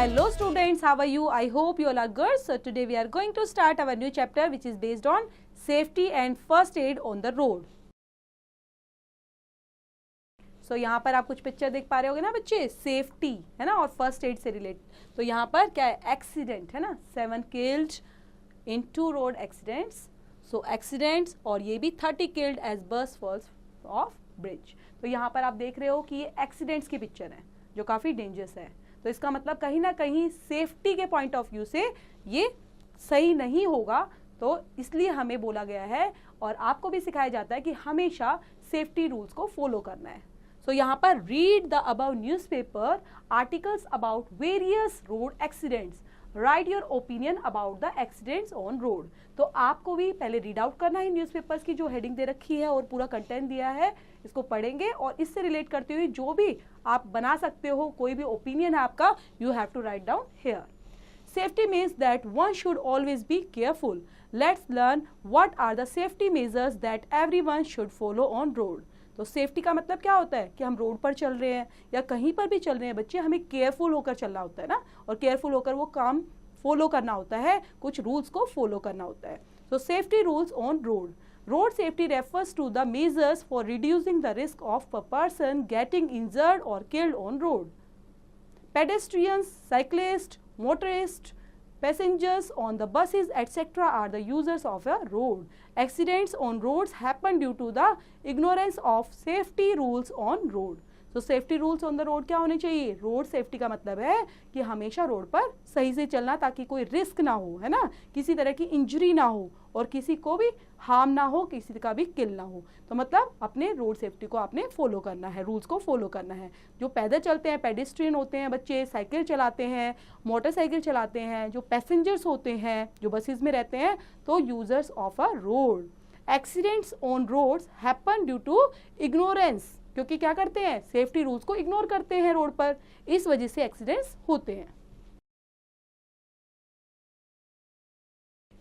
Hello students, how are you? I hope you all are good. So today we are going to start our new chapter which is based on safety and first aid on the road. So यहाँ पर आप कुछ picture देख पा रहे होगे ना बच्चे, सेफ्टी है ना और फर्स्ट एड से रिलेट. तो यहाँ पर क्या है, एक्सीडेंट है ना, 7 killed in 2 road accidents. So accidents और ये भी 30 killed as burst falls off bridge. तो यहाँ पर आप देख रहे हो कि ये एक्सीडेंट्स की पिक्चर है जो काफ़ी डेंजरस है. तो इसका मतलब कहीं ना कहीं सेफ्टी के पॉइंट ऑफ व्यू से ये सही नहीं होगा. तो इसलिए हमें बोला गया है और आपको भी सिखाया जाता है कि हमेशा सेफ्टी रूल्स को फॉलो करना है. सो यहाँ पर read the above newspaper articles about various road accidents, right your opinion about the accidents on road. तो आपको भी पहले रीड आउट करना है न्यूज़पेपर्स की जो हेडिंग दे रखी है और पूरा कंटेंट दिया है, इसको पढ़ेंगे और इससे रिलेट करते हुए जो भी आप बना सकते हो, कोई भी ओपिनियन है आपका, you have to write down here. Safety means that one should always be careful. Let's learn what are the safety measures that everyone should follow on road. तो सेफ्टी का मतलब क्या होता है कि हम रोड पर चल रहे हैं या कहीं पर भी चल रहे हैं बच्चे, हमें केयरफुल होकर चलना होता है ना, और केयरफुल होकर वो काम फॉलो करना होता है, कुछ रूल्स को फॉलो करना होता है. सो safety rules on road. Road safety refers to the measures for reducing the risk of a person getting injured or killed on road. Pedestrians, cyclists, motorists, passengers on the buses, etc. are the users of a road. Accidents on roads happen due to the ignorance of safety rules on road. तो safety rules on the road क्या होने चाहिए? Road safety का मतलब है कि हमेशा road पर सही से चलना ताकि कोई रिस्क ना हो, है ना, किसी तरह की इंजरी ना हो और किसी को भी हार्म ना हो, किसी का भी किल ना हो. तो मतलब अपने रोड सेफ्टी को आपने फॉलो करना है, रूल्स को फॉलो करना है. जो पैदल चलते हैं, पेडेस्ट्रियन होते हैं बच्चे, साइकिल चलाते हैं, मोटरसाइकिल चलाते हैं, जो पैसेंजर्स होते हैं जो बसेस में रहते हैं, तो users of a road. Accidents on roads happen due to ignorance, क्योंकि क्या करते हैं, सेफ्टी रूल्स को इग्नोर करते हैं रोड पर, इस वजह से एक्सीडेंट्स होते हैं.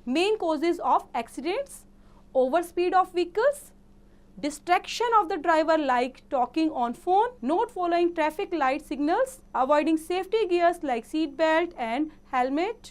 Main causes of accidents: over speed of vehicles, distraction of the driver like talking on phone, not following traffic light signals, avoiding safety gears like seat belt and helmet,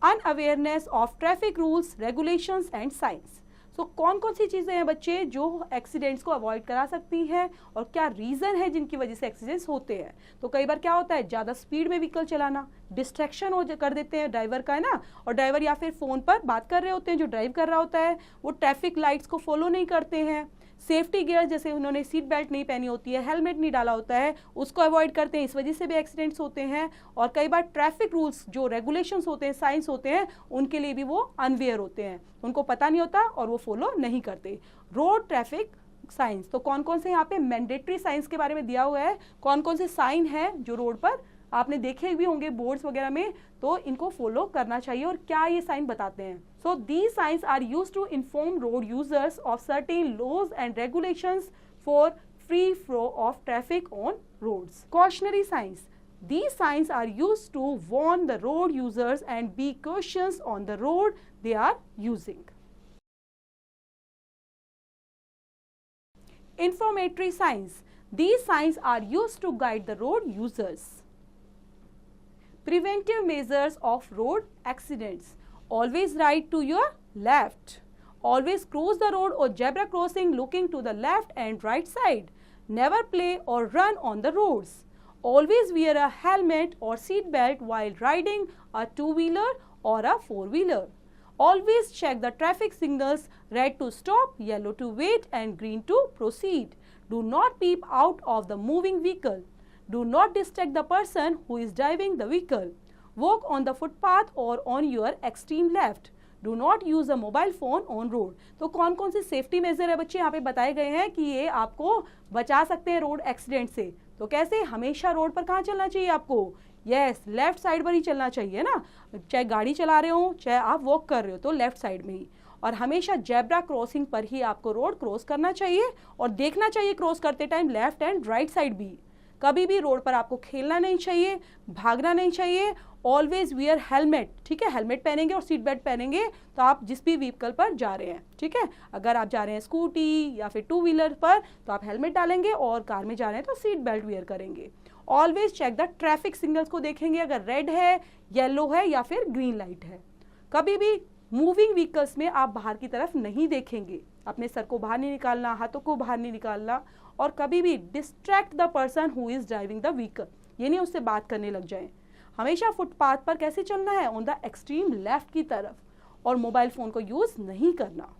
unawareness of traffic rules, regulations and signs. So कौन कौन सी चीज़ें हैं बच्चे जो accidents को avoid करा सकती हैं और क्या रीज़न है जिनकी वजह से एक्सीडेंट्स होते हैं? तो कई बार क्या होता है, ज़्यादा स्पीड में व्हीकल चलाना, डिस्ट्रैक्शन हो कर देते हैं ड्राइवर का, है ना, और ड्राइवर या फिर फ़ोन पर बात कर रहे होते हैं, जो ड्राइव कर रहा होता है वो ट्रैफिक लाइट्स को फॉलो नहीं करते हैं. सेफ्टी गियर जैसे उन्होंने सीट बेल्ट नहीं पहनी होती है, हेलमेट नहीं डाला होता है, उसको अवॉइड करते हैं, इस वजह से भी एक्सीडेंट्स होते हैं. और कई बार ट्रैफिक रूल्स जो रेगुलेशंस होते हैं, साइंस होते हैं, उनके लिए भी वो अनवेयर होते हैं, उनको पता नहीं होता और वो फॉलो नहीं करते. रोड ट्रैफिक साइंस, तो कौन कौन से यहाँ पे मैंडेटरी साइंस के बारे में दिया हुआ है, कौन कौन से साइन है जो रोड पर आपने देखे भी होंगे बोर्ड्स वगैरह में, तो इनको फॉलो करना चाहिए और क्या ये साइन बताते हैं. So these signs are used to inform road users of certain laws and regulations for free flow of traffic on roads. Cautionary signs: these signs are used to warn the road users and be cautious on the road they are using. Informatory signs: these signs are used to guide the road users. Preventive measures of road accidents: always ride to your left, always cross the road or zebra crossing looking to the left and right side, never play or run on the roads, always wear a helmet or seat belt while riding a two-wheeler or a four-wheeler, always check the traffic signals, red to stop, yellow to wait and green to proceed, do not peep out of the moving vehicle, do not distract the person who is driving the vehicle, walk on the footpath or on your extreme left, do not use a mobile phone on road. तो कौन कौन से safety major है बच्चे यहाँ पे बताए गए हैं कि ये आपको बचा सकते हैं रोड एक्सीडेंट से. तो कैसे, हमेशा रोड पर कहाँ चलना चाहिए आपको? यस, लेफ्ट साइड पर ही चलना चाहिए ना, चाहे गाड़ी चला रहे हो चाहे आप वॉक कर रहे हो तो लेफ्ट साइड में ही, और हमेशा जेब्रा क्रॉसिंग पर ही आपको रोड क्रॉस करना चाहिए और देखना चाहिए क्रॉस करते time left and right side भी. कभी भी रोड पर आपको खेलना नहीं चाहिए, भागना नहीं चाहिए। ऑलवेज वियर हेलमेट, ठीक है, हेलमेट पहनेंगे और सीट बेल्ट पहनेंगे तो आप जिस भी व्हीकल पर जा रहे हैं, ठीक है। अगर आप जा रहे हैं स्कूटी या फिर 2 व्हीलर पर तो आप हेलमेट डालेंगे, और कार में जा रहे हैं तो सीट बेल्ट वियर करेंगे। Always check the traffic signals को देखेंगे, अगर रेड है, येलो है या फिर ग्रीन लाइट है। कभी भी मूविंग व्हीकल्स में आप बाहर की तरफ नहीं देखेंगे, अपने सर को बाहर नहीं निकालना, हाथों को बाहर नहीं निकालना, और कभी भी distract the person who is driving the vehicle, ये नहीं उससे बात करने लग जाएं। हमेशा फुटपाथ पर कैसे चलना है, ऑन द एक्सट्रीम लेफ्ट की तरफ, और मोबाइल फोन को यूज नहीं करना।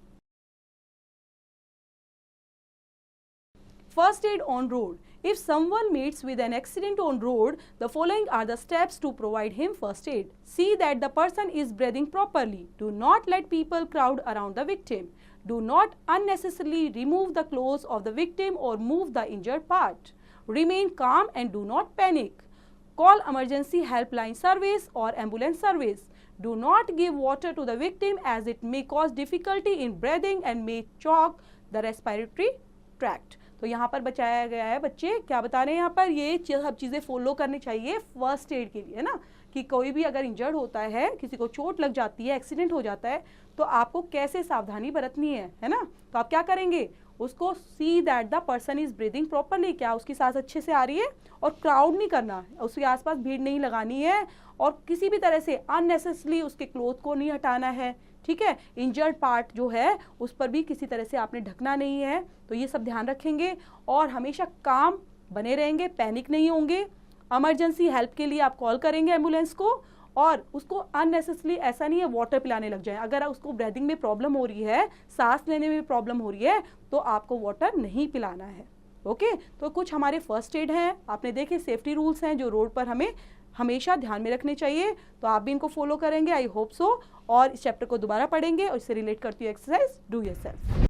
First aid on road. If someone meets with an accident on road, the following are the steps to provide him first aid. See that the person is breathing properly. Do not let people crowd around the victim. Do not unnecessarily remove the clothes of the victim or move the injured part. Remain calm and do not panic. Call emergency helpline service or ambulance service. Do not give water to the victim as it may cause difficulty in breathing and may choke the respiratory tract. तो यहाँ पर बचाया गया है, बच्चे क्या बता रहे हैं यहाँ पर, ये सब चीज़ें फॉलो करनी चाहिए फर्स्ट एड के लिए, है ना, कि कोई भी अगर इंजर्ड होता है, किसी को चोट लग जाती है, एक्सीडेंट हो जाता है, तो आपको कैसे सावधानी बरतनी है ना। तो आप क्या करेंगे, उसको see that the person is breathing properly, क्या उसकी सांस अच्छे से आ रही है, और क्राउड नहीं करना, उसके आसपास भीड़ नहीं लगानी है, और किसी भी तरह से अननेसेसरली उसके क्लोथ को नहीं हटाना है, ठीक है। इंजर्ड पार्ट जो है उस पर भी किसी तरह से आपने ढकना नहीं है। तो ये सब ध्यान रखेंगे और हमेशा काम बने रहेंगे, पैनिक नहीं होंगे। इमरजेंसी हेल्प के लिए आप कॉल करेंगे एम्बुलेंस को, और उसको अननेसेसरली ऐसा नहीं है वाटर पिलाने लग जाए। अगर उसको ब्रीदिंग में प्रॉब्लम हो रही है, सांस लेने में प्रॉब्लम हो रही है, तो आपको वाटर नहीं पिलाना है। ओके, तो कुछ हमारे फर्स्ट एड हैं, आपने देखे सेफ्टी रूल्स हैं जो रोड पर हमें हमेशा ध्यान में रखने चाहिए। तो आप भी इनको फॉलो करेंगे, आई होप सो। और इस चैप्टर को दोबारा पढ़ेंगे और इससे रिलेट करती हूँ एक्सरसाइज डू योरसेल्फ।